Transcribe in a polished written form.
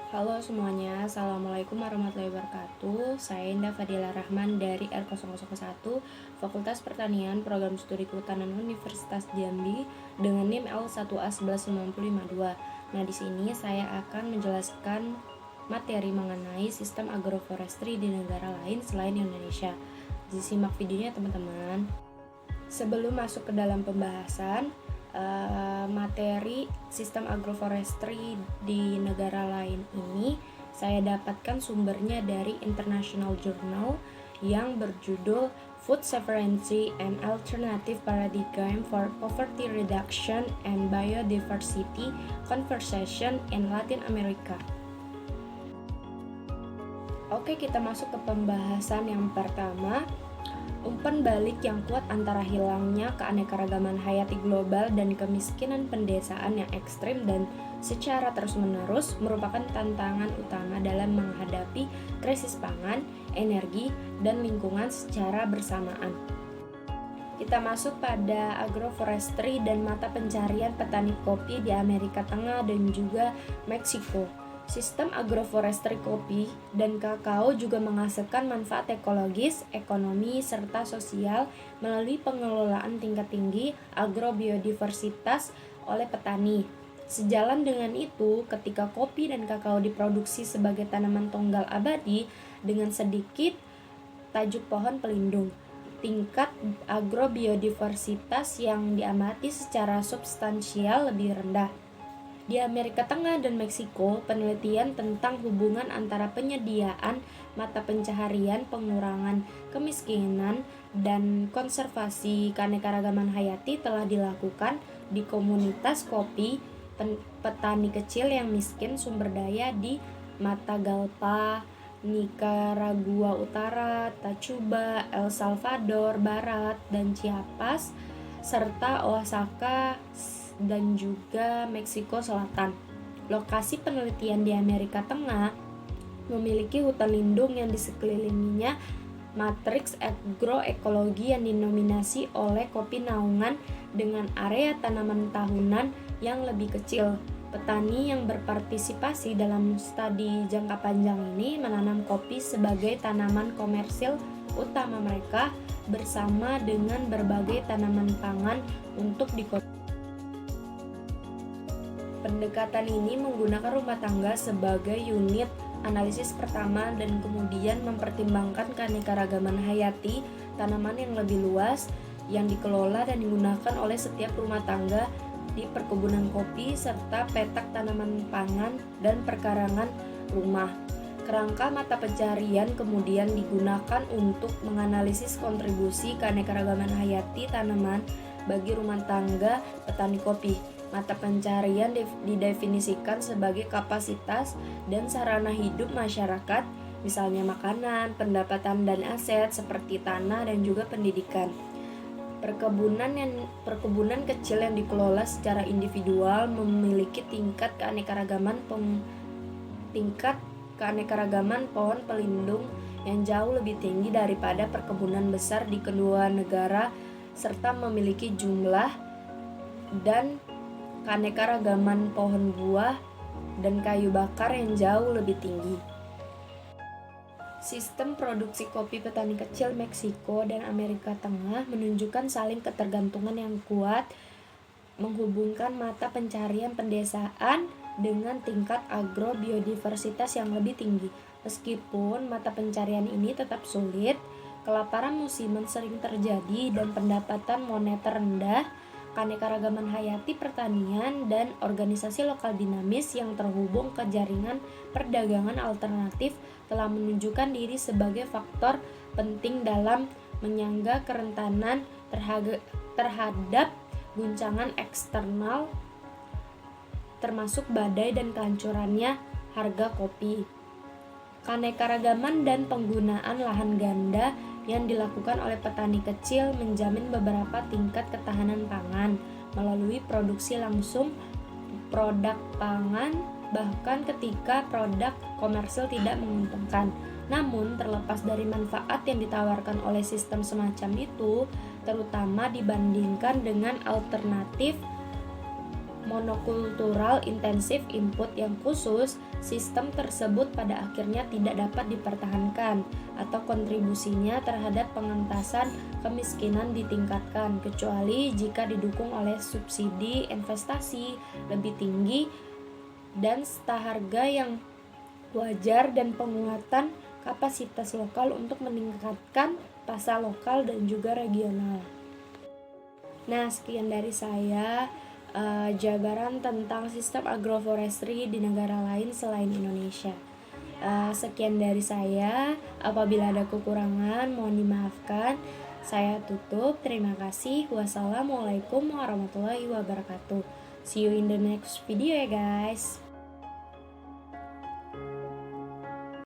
Halo semuanya, Assalamualaikum warahmatullahi wabarakatuh. Saya Indah Fadila Rahman dari R001, Fakultas Pertanian, Program Studi Kehutanan Universitas Jambi dengan NIM L1A11952. Nah, di sini saya akan menjelaskan materi mengenai sistem agroforestry di negara lain selain Indonesia. Disimak videonya teman-teman. Sebelum masuk ke dalam pembahasan, materi sistem agroforestry di negara lain ini saya dapatkan sumbernya dari International Journal yang berjudul Food Sovereignty and Alternative Paradigm for Poverty Reduction and Biodiversity Conversation in Latin America. Oke, kita masuk ke pembahasan yang pertama. Umpan balik yang kuat antara hilangnya keanekaragaman hayati global dan kemiskinan pedesaan yang ekstrim dan secara terus-menerus merupakan tantangan utama dalam menghadapi krisis pangan, energi, dan lingkungan secara bersamaan. Kita masuk pada agroforestry dan mata pencarian petani kopi di Amerika Tengah dan juga Meksiko. Sistem agroforestry kopi dan kakao juga menghasilkan manfaat ekologis, ekonomi, serta sosial melalui pengelolaan tingkat tinggi agrobiodiversitas oleh petani. Sejalan dengan itu, ketika kopi dan kakao diproduksi sebagai tanaman tunggal abadi dengan sedikit tajuk pohon pelindung, tingkat agrobiodiversitas yang diamati secara substansial lebih rendah. Di Amerika Tengah dan Meksiko, penelitian tentang hubungan antara penyediaan mata pencaharian, pengurangan kemiskinan, dan konservasi keanekaragaman hayati telah dilakukan di komunitas kopi petani kecil yang miskin sumber daya di Matagalpa, Nicaragua Utara, Tacuba, El Salvador Barat, dan Chiapas, serta Oaxaca dan juga Meksiko Selatan. Lokasi penelitian di Amerika Tengah memiliki hutan lindung yang di sekelilinginya matriks agroekologi yang dinominasi oleh kopi naungan dengan area tanaman tahunan yang lebih kecil. Petani yang berpartisipasi dalam studi jangka panjang ini menanam kopi sebagai tanaman komersil utama mereka bersama dengan berbagai tanaman pangan untuk dikonsumsi. Pendekatan ini menggunakan rumah tangga sebagai unit analisis pertama dan kemudian mempertimbangkan keanekaragaman hayati tanaman yang lebih luas yang dikelola dan digunakan oleh setiap rumah tangga di perkebunan kopi serta petak tanaman pangan dan perkarangan rumah. Kerangka mata pencarian kemudian digunakan untuk menganalisis kontribusi keanekaragaman hayati tanaman bagi rumah tangga petani kopi. Mata pencarian didefinisikan sebagai kapasitas dan sarana hidup masyarakat, misalnya makanan, pendapatan, dan aset seperti tanah dan juga pendidikan. Perkebunan kecil yang dikelola secara individual memiliki tingkat keanekaragaman pohon pelindung yang jauh lebih tinggi daripada perkebunan besar di kedua negara serta memiliki jumlah dan keanekaragaman pohon buah dan kayu bakar yang jauh lebih tinggi. Sistem produksi kopi petani kecil Meksiko dan Amerika Tengah menunjukkan saling ketergantungan yang kuat, menghubungkan mata pencarian pedesaan dengan tingkat agrobiodiversitas yang lebih tinggi. Meskipun mata pencarian ini tetap sulit, kelaparan musiman sering terjadi dan pendapatan moneter rendah, keanekaragaman hayati pertanian, dan organisasi lokal dinamis yang terhubung ke jaringan perdagangan alternatif telah menunjukkan diri sebagai faktor penting dalam menyangga kerentanan terhadap guncangan eksternal termasuk badai dan kehancurannya harga kopi. Keanekaragaman dan penggunaan lahan ganda yang dilakukan oleh petani kecil menjamin beberapa tingkat ketahanan pangan melalui produksi langsung produk pangan bahkan ketika produk komersil tidak menguntungkan. Namun terlepas dari manfaat yang ditawarkan oleh sistem semacam itu, terutama dibandingkan dengan alternatif monokultural intensif input yang khusus, sistem tersebut pada akhirnya tidak dapat dipertahankan atau kontribusinya terhadap pengentasan kemiskinan ditingkatkan, kecuali jika didukung oleh subsidi investasi lebih tinggi dan harga yang wajar dan penguatan kapasitas lokal untuk meningkatkan pasar lokal dan juga regional. Nah, sekian dari saya jabaran tentang sistem agroforestry di negara lain selain Indonesia. Sekian dari saya. Apabila ada kekurangan, mohon dimaafkan. Saya tutup. Terima kasih. Wassalamualaikum warahmatullahi wabarakatuh. See you in the next video ya guys.